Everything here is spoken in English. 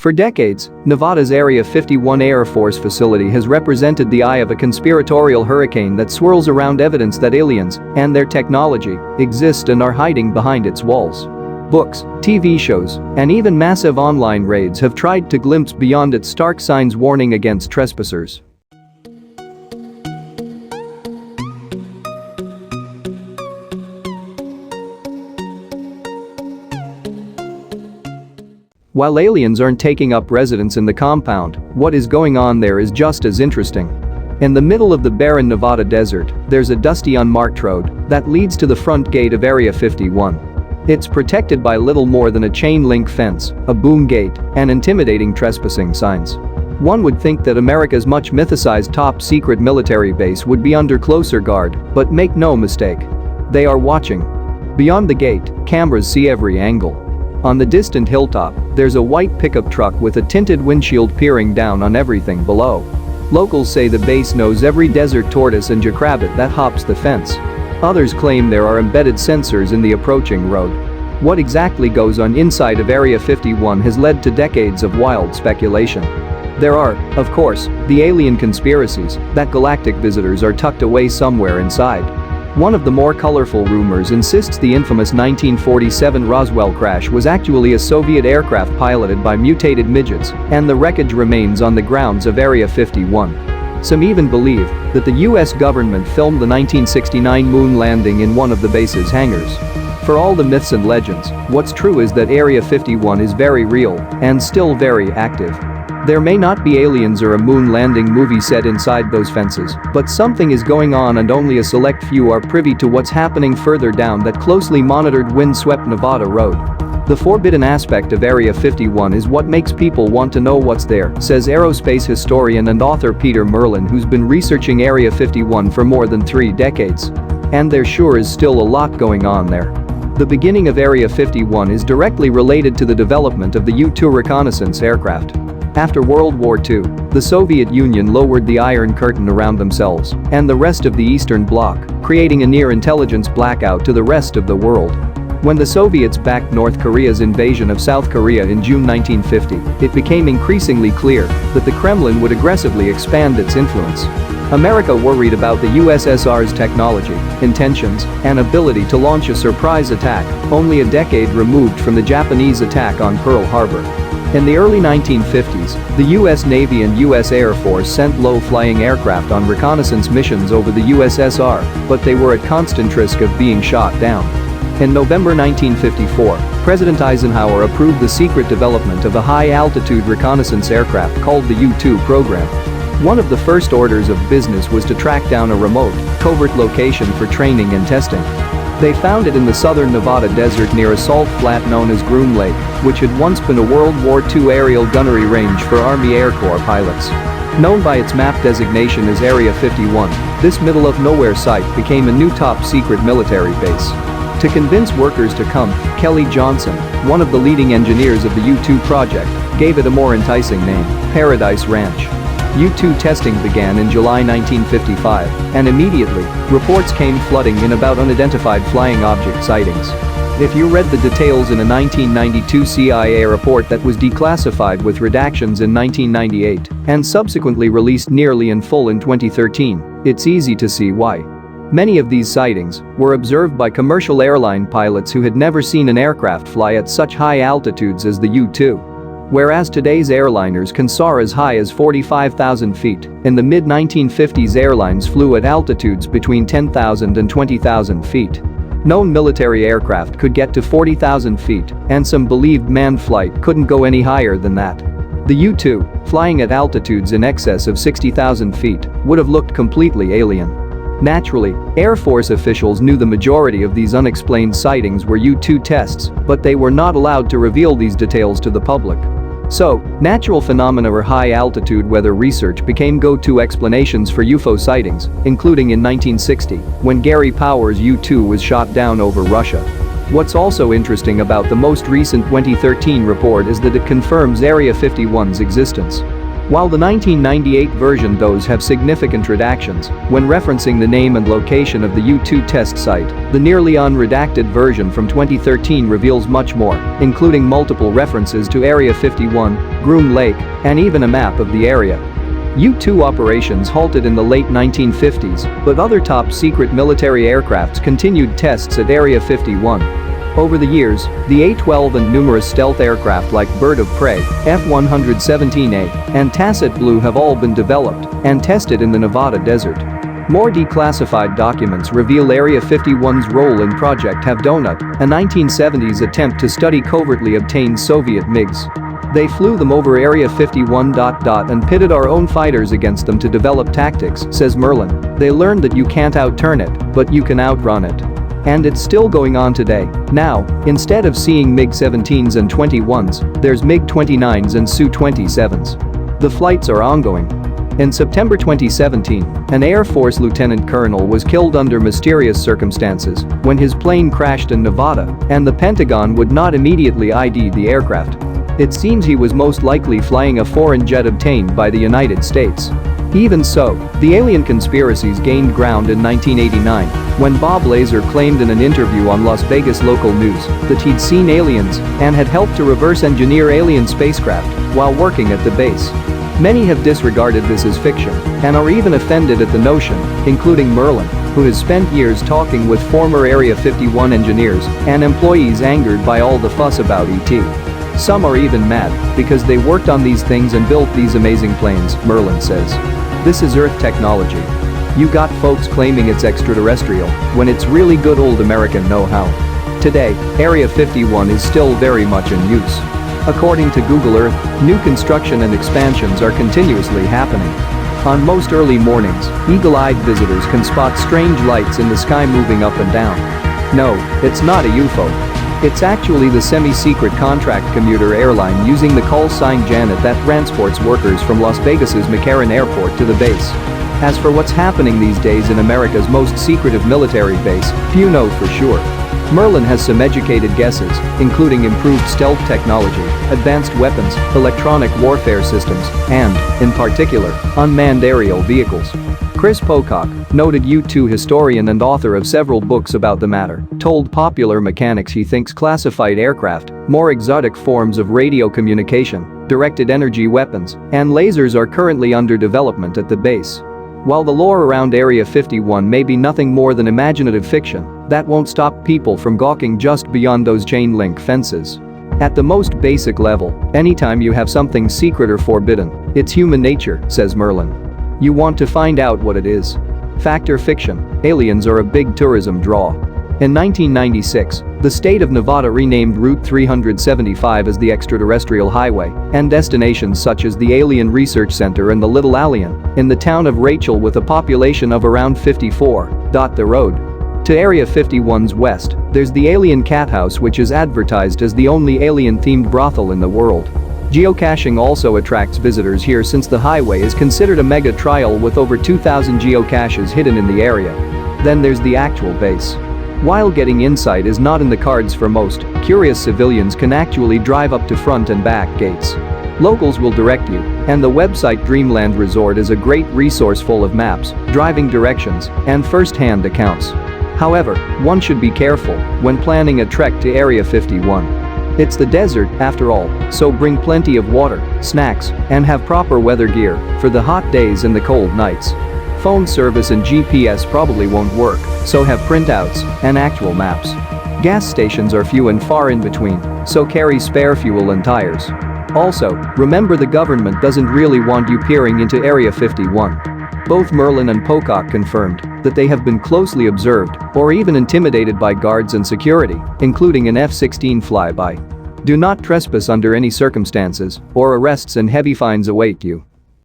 For decades, Nevada's Area 51 Air Force facility has represented the eye of a conspiratorial hurricane that swirls around evidence that aliens and their technology exist and are hiding behind its walls. Books, TV shows, and even massive online raids have tried to glimpse beyond its stark signs warning against trespassers. While aliens aren't taking up residence in the compound, what is going on there is just as interesting. In the middle of the barren Nevada desert, there's a dusty unmarked road that leads to the front gate of Area 51. It's protected by little more than a chain-link fence, a boom gate, and intimidating trespassing signs. One would think that America's much mythicized top-secret military base would be under closer guard, but make no mistake. They are watching. Beyond the gate, cameras see every angle. On the distant hilltop, there's a white pickup truck with a tinted windshield peering down on everything below. Locals say the base knows every desert tortoise and jackrabbit that hops the fence. Others claim there are embedded sensors in the approaching road. What exactly goes on inside of Area 51 has led to decades of wild speculation. There are, of course, the alien conspiracies that galactic visitors are tucked away somewhere inside. One of the more colorful rumors insists the infamous 1947 Roswell crash was actually a Soviet aircraft piloted by mutated midgets, and the wreckage remains on the grounds of Area 51. Some even believe that the US government filmed the 1969 moon landing in one of the base's hangars. For all the myths and legends, what's true is that Area 51 is very real and still very active. There may not be aliens or a moon landing movie set inside those fences, but something is going on and only a select few are privy to what's happening further down that closely monitored wind-swept Nevada road. The forbidden aspect of Area 51 is what makes people want to know what's there, says aerospace historian and author Peter Merlin, who's been researching Area 51 for more than 3 decades. And there sure is still a lot going on there. The beginning of Area 51 is directly related to the development of the U-2 reconnaissance aircraft. After World War II, the Soviet Union lowered the Iron Curtain around themselves and the rest of the Eastern Bloc, creating a near-intelligence blackout to the rest of the world. When the Soviets backed North Korea's invasion of South Korea in June 1950, it became increasingly clear that the Kremlin would aggressively expand its influence. America worried about the USSR's technology, intentions, and ability to launch a surprise attack, only a decade removed from the Japanese attack on Pearl Harbor. In the early 1950s, the US Navy and US Air Force sent low-flying aircraft on reconnaissance missions over the USSR, but they were at constant risk of being shot down. In November 1954, President Eisenhower approved the secret development of a high-altitude reconnaissance aircraft called the U-2 program. One of the first orders of business was to track down a remote, covert location for training and testing. They found it in the southern Nevada desert near a salt flat known as Groom Lake, which had once been a World War II aerial gunnery range for Army Air Corps pilots. Known by its map designation as Area 51, this middle-of-nowhere site became a new top-secret military base. To convince workers to come, Kelly Johnson, one of the leading engineers of the U-2 project, gave it a more enticing name, Paradise Ranch. U-2 testing began in July 1955, and immediately, reports came flooding in about unidentified flying object sightings. If you read the details in a 1992 CIA report that was declassified with redactions in 1998 and subsequently released nearly in full in 2013, it's easy to see why. Many of these sightings were observed by commercial airline pilots who had never seen an aircraft fly at such high altitudes as the U-2. Whereas today's airliners can soar as high as 45,000 feet, in the mid-1950s airlines flew at altitudes between 10,000 and 20,000 feet. Known military aircraft could get to 40,000 feet, and some believed manned flight couldn't go any higher than that. The U-2, flying at altitudes in excess of 60,000 feet, would have looked completely alien. Naturally, Air Force officials knew the majority of these unexplained sightings were U-2 tests, but they were not allowed to reveal these details to the public. So, natural phenomena or high-altitude weather research became go-to explanations for UFO sightings, including in 1960, when Gary Powers' U-2 was shot down over Russia. What's also interesting about the most recent 2013 report is that it confirms Area 51's existence. While the 1998 version those have significant redactions when referencing the name and location of the U-2 test site, the nearly unredacted version from 2013 reveals much more, including multiple references to Area 51, Groom Lake, and even a map of the area. U-2 operations halted in the late 1950s, but other top-secret military aircrafts continued tests at Area 51. Over the years, the A-12 and numerous stealth aircraft like Bird of Prey, F-117A, and Tacit Blue have all been developed and tested in the Nevada desert. More declassified documents reveal Area 51's role in Project Have Donut, a 1970s attempt to study covertly obtained Soviet MiGs. They flew them over Area 51. And pitted our own fighters against them to develop tactics, says Merlin. They learned that you can't outturn it, but you can outrun it. And it's still going on today. Now, instead of seeing MiG-17s and 21s, there's MiG-29s and Su-27s. The flights are ongoing. In September 2017, an Air Force lieutenant colonel was killed under mysterious circumstances when his plane crashed in Nevada, and the Pentagon would not immediately ID the aircraft. It seems he was most likely flying a foreign jet obtained by the United States. Even so, the alien conspiracies gained ground in 1989 when Bob Lazar claimed in an interview on Las Vegas local news that he'd seen aliens and had helped to reverse engineer alien spacecraft while working at the base. Many have disregarded this as fiction and are even offended at the notion, including Merlin, who has spent years talking with former Area 51 engineers and employees angered by all the fuss about ET. Some are even mad because they worked on these things and built these amazing planes, Merlin says. This is Earth technology. You got folks claiming it's extraterrestrial when it's really good old American know-how. Today, Area 51 is still very much in use. According to Google Earth, new construction and expansions are continuously happening. On most early mornings, eagle-eyed visitors can spot strange lights in the sky moving up and down. No, it's not a UFO. It's actually the semi-secret contract commuter airline using the call sign Janet that transports workers from Las Vegas's McCarran Airport to the base. As for what's happening these days in America's most secretive military base, few know for sure. Merlin has some educated guesses, including improved stealth technology, advanced weapons, electronic warfare systems, and, in particular, unmanned aerial vehicles. Chris Pocock, noted U-2 historian and author of several books about the matter, told Popular Mechanics he thinks classified aircraft, more exotic forms of radio communication, directed energy weapons, and lasers are currently under development at the base. While the lore around Area 51 may be nothing more than imaginative fiction, that won't stop people from gawking just beyond those chain-link fences. At the most basic level, anytime you have something secret or forbidden, it's human nature, says Merlin. You want to find out what it is. Fact or fiction, aliens are a big tourism draw. In 1996, the state of Nevada renamed Route 375 as the Extraterrestrial Highway, and destinations such as the Alien Research Center and the Little Alien in the town of Rachel with a population of around 54. The road to Area 51's west, there's the Alien Cat House, which is advertised as the only alien-themed brothel in the world. Geocaching also attracts visitors here since the highway is considered a mega trial with over 2,000 geocaches hidden in the area. Then there's the actual base. While getting inside is not in the cards for most, curious civilians can actually drive up to front and back gates. Locals will direct you, and the website Dreamland Resort is a great resource full of maps, driving directions, and first-hand accounts. However, one should be careful when planning a trek to Area 51. It's the desert, after all, so bring plenty of water, snacks, and have proper weather gear for the hot days and the cold nights. Phone service and GPS probably won't work, so have printouts and actual maps. Gas stations are few and far in between, so carry spare fuel and tires. Also, remember the government doesn't really want you peering into Area 51. Both Merlin and Pocock confirmed that they have been closely observed or even intimidated by guards and security, including an F-16 flyby. Do not trespass under any circumstances, or arrests and heavy fines await you.